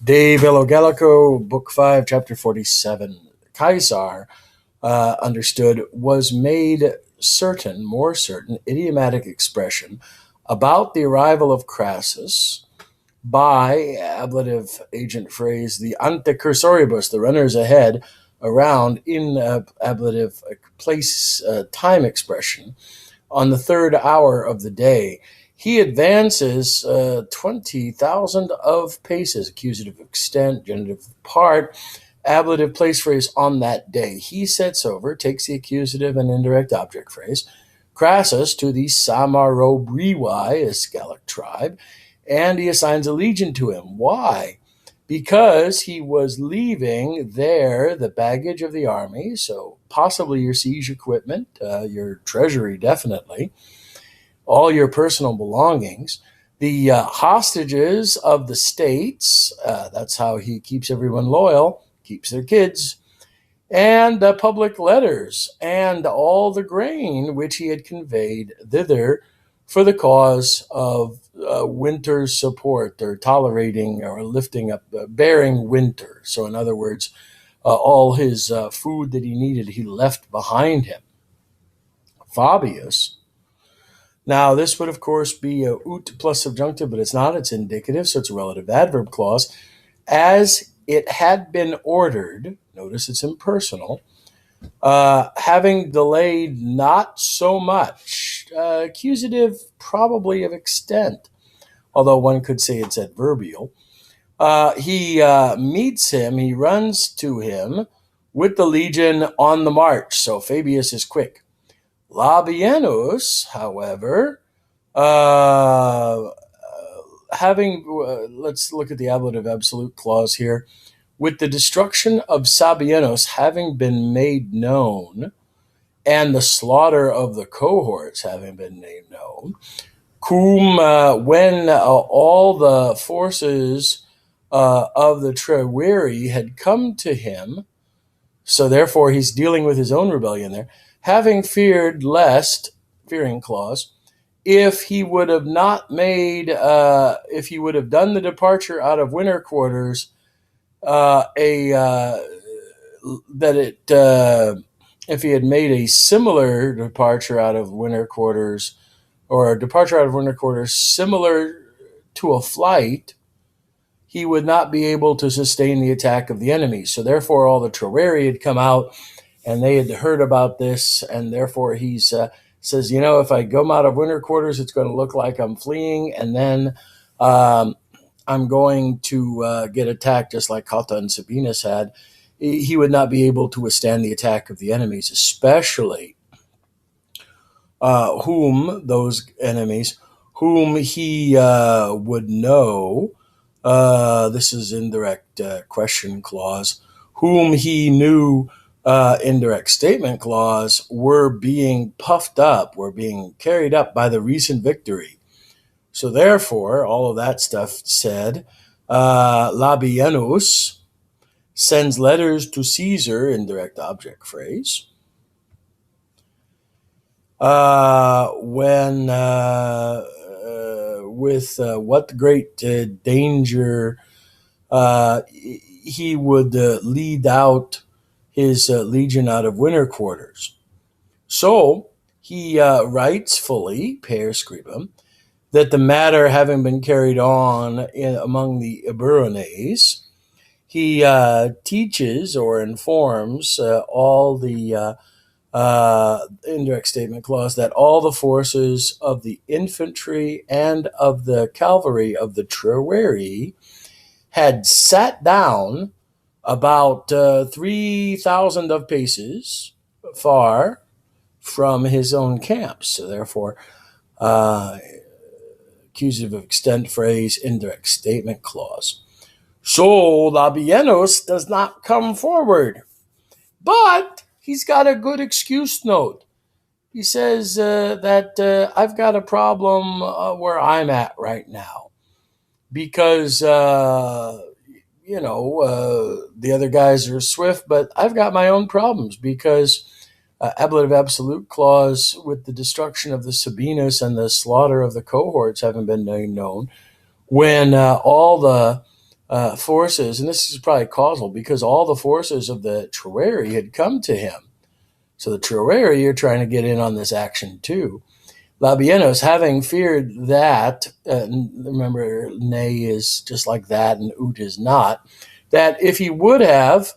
De Bello Gallico, Book 5, Chapter 47. Caesar, understood, was made certain, more certain, idiomatic expression about the arrival of Crassus by ablative agent phrase, the antecursoribus, the runners ahead, around in ablative place time expression on the third hour of the day. He advances 20,000 of paces, accusative extent, genitive part, ablative place phrase on that day. He sets over, takes the accusative and indirect object phrase, Crassus to the Samarobriwai, a Gallic tribe, and he assigns a legion to him. Why? Because he was leaving there the baggage of the army, so possibly your siege equipment, your treasury definitely, all your personal belongings, the hostages of the states, that's how he keeps everyone loyal, keeps their kids, and public letters, and all the grain which he had conveyed thither for the cause of winter's support, or tolerating or lifting up, bearing winter. So in other words, all his food that he needed, he left behind him. Fabius. Now, this would, of course, be a ut plus subjunctive, but it's not. It's indicative, so it's a relative adverb clause. As it had been ordered, notice it's impersonal, having delayed not so much, accusative probably of extent, although one could say it's adverbial. He meets him, he runs to him with the legion on the march, so Fabius is quick. Labienus, however, let's look at the ablative absolute clause here. With the destruction of Sabienos having been made known, and the slaughter of the cohorts having been made known, when all the forces of the Treweri had come to him, so therefore he's dealing with his own rebellion there, having feared lest, fearing clause, if he would have not made, if he would have done the departure out of winter quarters, if he had made a similar departure out of winter quarters, or a departure out of winter quarters similar to a flight, he would not be able to sustain the attack of the enemy. So therefore all the Treweri had come out, and they had heard about this, and therefore he says, if I go out of winter quarters, it's going to look like I'm fleeing, and then I'm going to get attacked just like Cotta and Sabinus had. He would not be able to withstand the attack of the enemies, especially those enemies whom he would know. This is indirect question clause. Whom he knew, indirect statement clause, were being puffed up, were being carried up by the recent victory. So therefore, all of that stuff said, Labienus sends letters to Caesar, indirect object phrase, when with what great danger he would lead out his legion out of winter quarters. So he writes fully, per scribam, that the matter having been carried on among the Eburones, he teaches or informs all the indirect statement clause that all the forces of the infantry and of the cavalry of the Treweri had sat down about 3,000 of paces far from his own camp. So therefore, accusative of extent phrase, indirect statement clause. So Labienus does not come forward, but he's got a good excuse note. He says that I've got a problem where I'm at right now, because the other guys are swift, but I've got my own problems, because ablative absolute clause, with the destruction of the Sabinus and the slaughter of the cohorts having been made known, when all the forces, and this is probably causal because all the forces of the Troweri had come to him. So the Troweri are trying to get in on this action too. Labienus, having feared that, remember, ne is just like that and ut is not, that if he would have,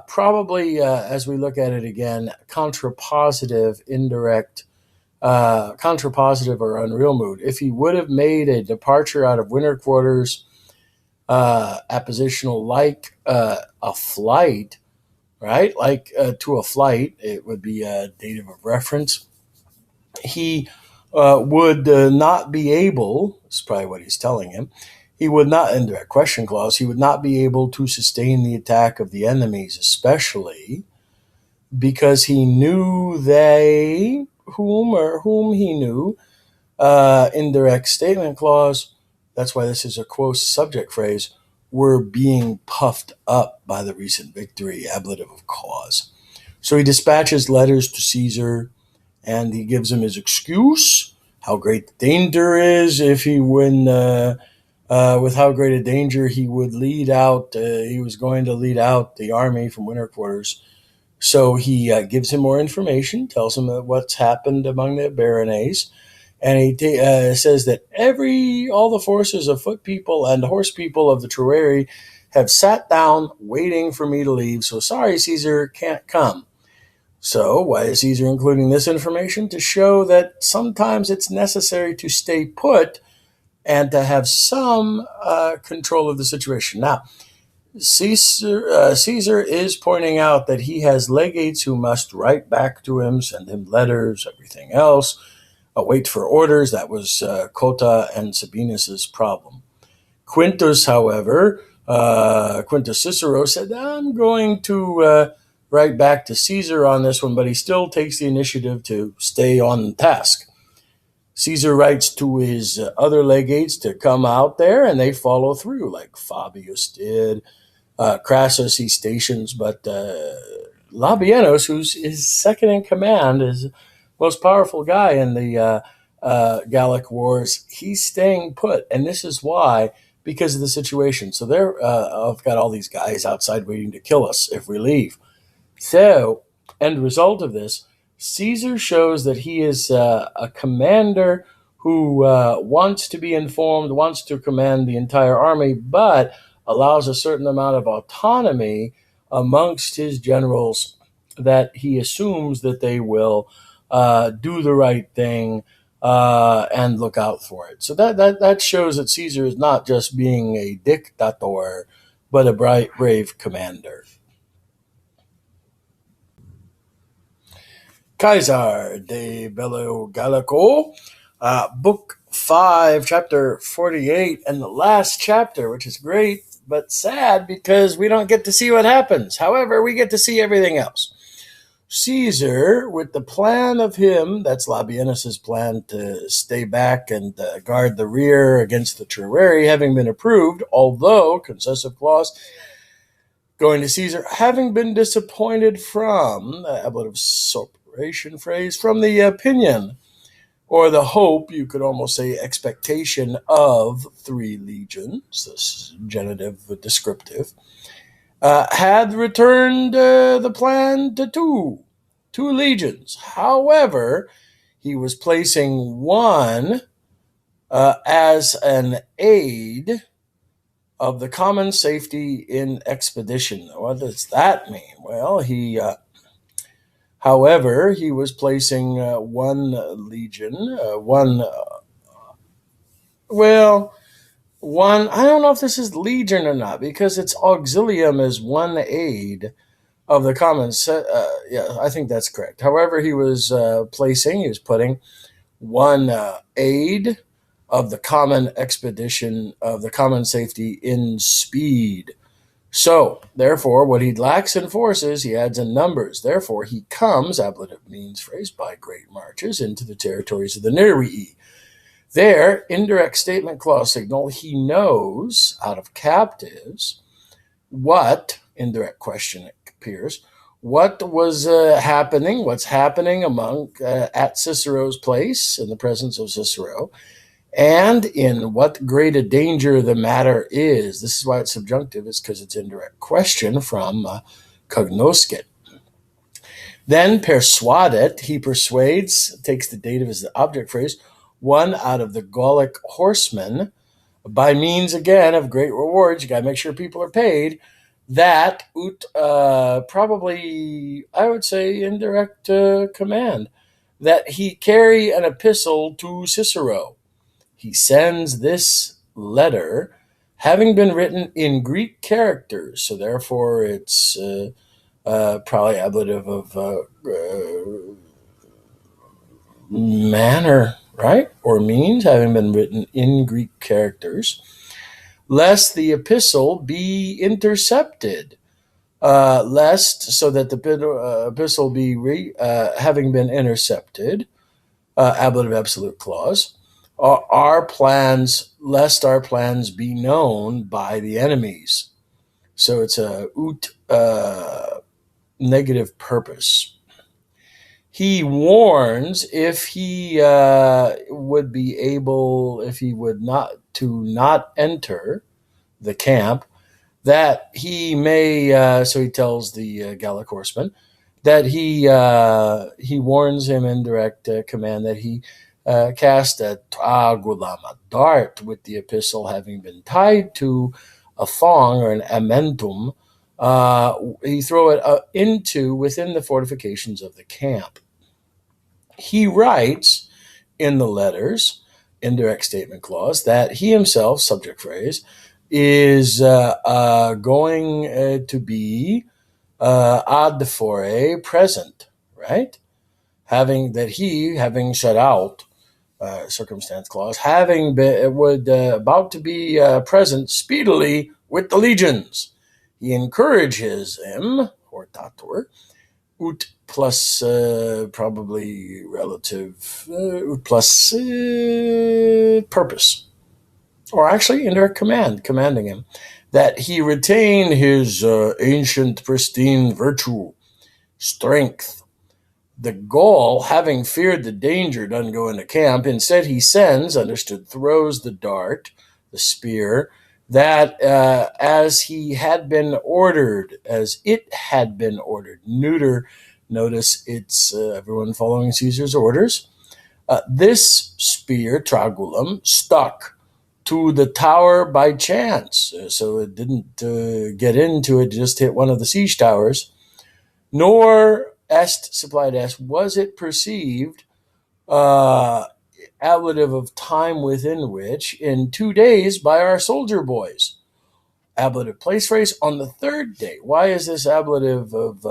probably, as we look at it again, contrapositive, indirect, contrapositive or unreal mood, if he would have made a departure out of winter quarters, appositional like a flight, right? Like to a flight, it would be a dative of reference. He would not be able, this is probably what he's telling him, he would not, in direct question clause, he would not be able to sustain the attack of the enemies, especially because he knew they, whom he knew, indirect statement clause, that's why this is a close subject phrase, were being puffed up by the recent victory, ablative of cause. So he dispatches letters to Caesar, and he gives him his excuse, how great the danger is if he win, with how great a danger he would lead out, he was going to lead out the army from winter quarters. So he gives him more information, tells him what's happened among the Baronets, and he says that all the forces of foot people and horse people of the Troweri have sat down waiting for me to leave. So sorry, Caesar, can't come. So why is Caesar including this information? To show that sometimes it's necessary to stay put and to have some control of the situation. Now, Caesar is pointing out that he has legates who must write back to him, send him letters, everything else, wait for orders. That was Cotta and Sabinus's problem. Quintus, however, Quintus Cicero said, I'm going to write back to Caesar on this one, but he still takes the initiative to stay on task. Caesar writes to his other legates to come out there, and they follow through, like Fabius did. Crassus he stations, but Labienus, who's his second in command, is the most powerful guy in the Gallic Wars. He's staying put, and this is why, because of the situation. So I've got all these guys outside waiting to kill us if we leave. So, end result of this, Caesar shows that he is a commander who wants to be informed, wants to command the entire army, but allows a certain amount of autonomy amongst his generals that he assumes that they will do the right thing and look out for it. So that shows that Caesar is not just being a dictator, but a brave commander. Caesar de Bello Gallico, Book 5, Chapter 48, and the last chapter, which is great, but sad because we don't get to see what happens. However, we get to see everything else. Caesar, with the plan of him, that's Labienus's plan to stay back and guard the rear against the Troweri, having been approved, although, concessive clause, going to Caesar, having been disappointed from, ablative separation phrase, from the opinion, or the hope, you could almost say expectation of 3 legions, this genitive descriptive, had returned the plan to 2 legions. However, he was placing one as an aid of the common safety in expedition. What does that mean? Well, however, he was placing one legion, I don't know if this is legion or not, because it's auxilium is one aid of the common yeah, I think that's correct. However, he was putting one aid of the common expedition, of the common safety in speed. So, therefore, what he lacks in forces, he adds in numbers. Therefore, he comes, ablative means phrase, by great marches into the territories of the Nervii. There, indirect statement clause signal, he knows out of captives what, indirect question appears, what was happening, what's happening among at Cicero's place, in the presence of Cicero, and in what great a danger the matter is. This is why it's subjunctive, is because it's indirect question from cognoscit. Then persuadet, he persuades, takes the dative as the object phrase, one out of the Gallic horsemen, by means, again, of great rewards. You got to make sure people are paid. That probably, I would say, indirect command, that he carry an epistle to Cicero. He sends this letter, having been written in Greek characters, so therefore it's probably ablative of manner, right? Or means, having been written in Greek characters, lest the epistle be intercepted, lest, so that the epistle be having been intercepted, ablative absolute clause, our plans, lest our plans be known by the enemies. So it's a negative purpose. He warns if he would be able, if he would not, to not enter the camp, that he may, so he tells the Gallic horseman, that he warns him in direct command that he cast a tragulam, a dart, with the epistle having been tied to a thong or an amentum. He throw it within the fortifications of the camp. He writes in the letters, indirect statement clause, that he himself, subject phrase, is going to be ad fore present, right? Having shut out, circumstance clause, having been about to be present speedily with the legions. He encourages him, hortator, ut plus probably relative, ut plus purpose, or actually indirect command, commanding him that he retain his ancient pristine virtue, strength. The Gaul, having feared the danger, doesn't go into camp. Instead, he sends, understood, throws the dart, the spear, that as he had been ordered, as it had been ordered. Neuter, notice it's everyone following Caesar's orders. This spear, tragulum, stuck to the tower by chance, so it didn't get into it, just hit one of the siege towers. Nor est supplied s, was it perceived, ablative of time within which, in 2 days by our soldier boys. Ablative place phrase, on the third day. Why is this ablative of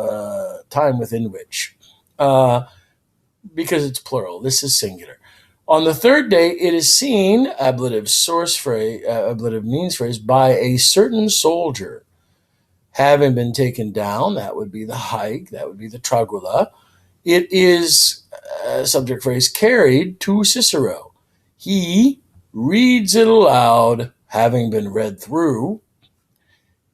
time within which? Because it's plural. This is singular. On the third day, it is seen, ablative source phrase, ablative means phrase, by a certain soldier, having been taken down. That would be the hike. That would be the tragula. It is, subject phrase, carried to Cicero. He reads it aloud, having been read through,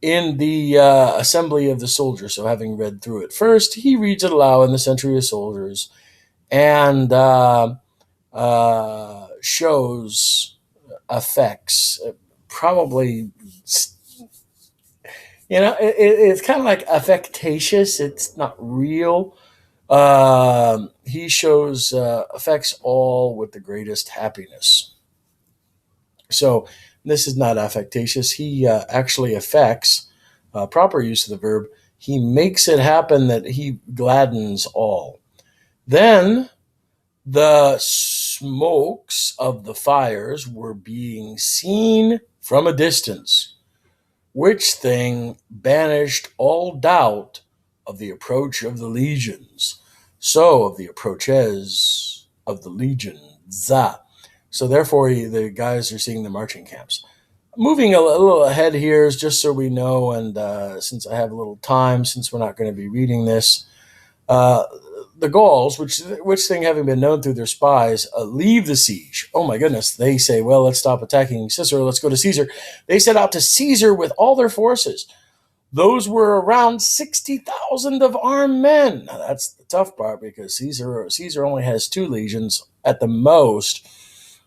in the assembly of the soldiers. So having read through it first, he reads it aloud in the century of soldiers, and shows effects, probably, it's kind of like affectatious. It's not real. He shows effects all with the greatest happiness. So this is not affectatious. He actually affects, proper use of the verb, he makes it happen, that he gladdens all. Then the smokes of the fires were being seen from a distance, which thing banished all doubt of the approach of the legions. So of the approaches of the legions. So therefore, the guys are seeing the marching camps. Moving a little ahead here is just so we know, and since I have a little time, since we're not going to be reading this, the Gauls, which thing having been known through their spies, leave the siege. Oh my goodness. They say, well, let's stop attacking Cicero. Let's go to Caesar. They set out to Caesar with all their forces. Those were around 60,000 of armed men. Now, that's the tough part, because Caesar only has 2 legions at the most.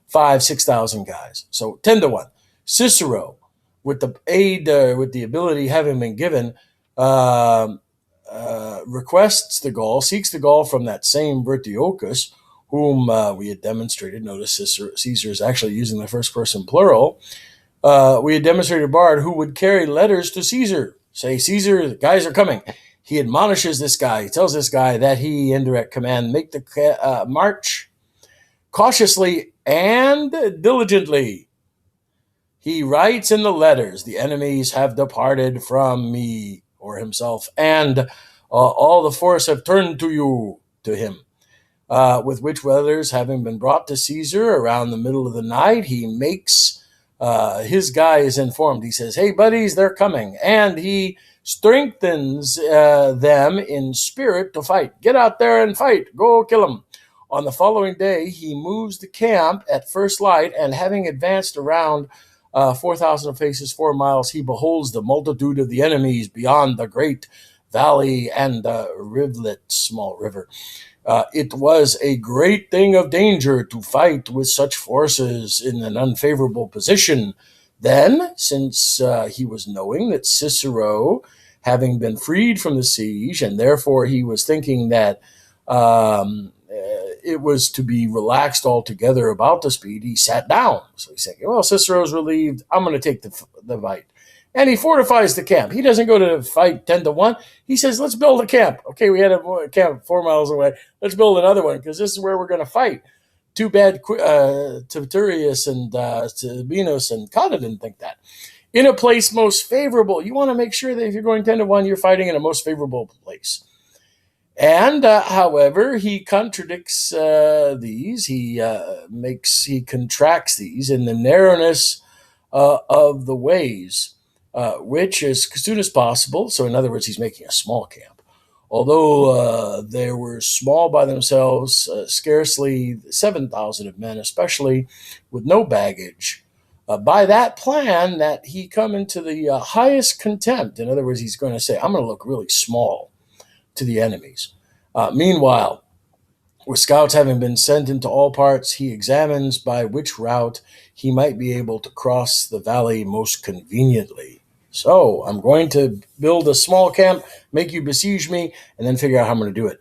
6,000 guys. So 10 to 1. Cicero, with the aid, with the ability having been given, requests the Gaul, seeks the Gaul from that same Vertiochus, whom we had demonstrated. Notice Caesar is actually using the first person plural. We had demonstrated Bard who would carry letters to Caesar. Say, Caesar, the guys are coming. He admonishes this guy. He tells this guy that he, in direct command, make the march cautiously and diligently. He writes in the letters, the enemies have departed from me, or himself, and all the force have turned to him. With which letters having been brought to Caesar around the middle of the night, he makes his guy is informed. He says, hey, buddies, they're coming. And he strengthens them in spirit to fight. Get out there and fight. Go kill them. On the following day, he moves the camp at first light, and having advanced around 4,000 paces, 4 miles, he beholds the multitude of the enemies beyond the great valley and the rivulet, small river. It was a great thing of danger to fight with such forces in an unfavorable position. Then, since he was knowing that Cicero, having been freed from the siege, and therefore he was thinking that it was to be relaxed altogether about the speed, he sat down. So he's saying, well, Cicero's relieved. I'm going to take the fight. And he fortifies the camp. He doesn't go to fight 10 to 1. He says, let's build a camp. Okay, we had a camp 4 miles away. Let's build another one because this is where we're going to fight. Too bad Tiberius and Sabinus and Cotta didn't think that. In a place most favorable. You want to make sure that if you're going 10 to 1, you're fighting in a most favorable place. And, however, he contradicts these. He contracts these in the narrowness of the ways, which as soon as possible. So, in other words, he's making a small camp. Although they were small by themselves, scarcely 7,000 of men, especially with no baggage. By that plan, that he come into the highest contempt. In other words, he's going to say, I'm going to look really small to the enemies. Meanwhile, with scouts having been sent into all parts, he examines by which route he might be able to cross the valley most conveniently. So I'm going to build a small camp, make you besiege me, and then figure out how I'm going to do it.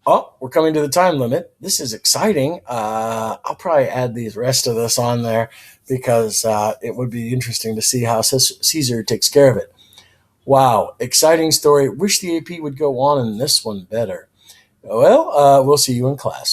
Oh, we're coming to the time limit. This is exciting. I'll probably add the rest of this on there because it would be interesting to see how Caesar takes care of it. Wow, exciting story. Wish the AP would go on in this one better. Well, we'll see you in class.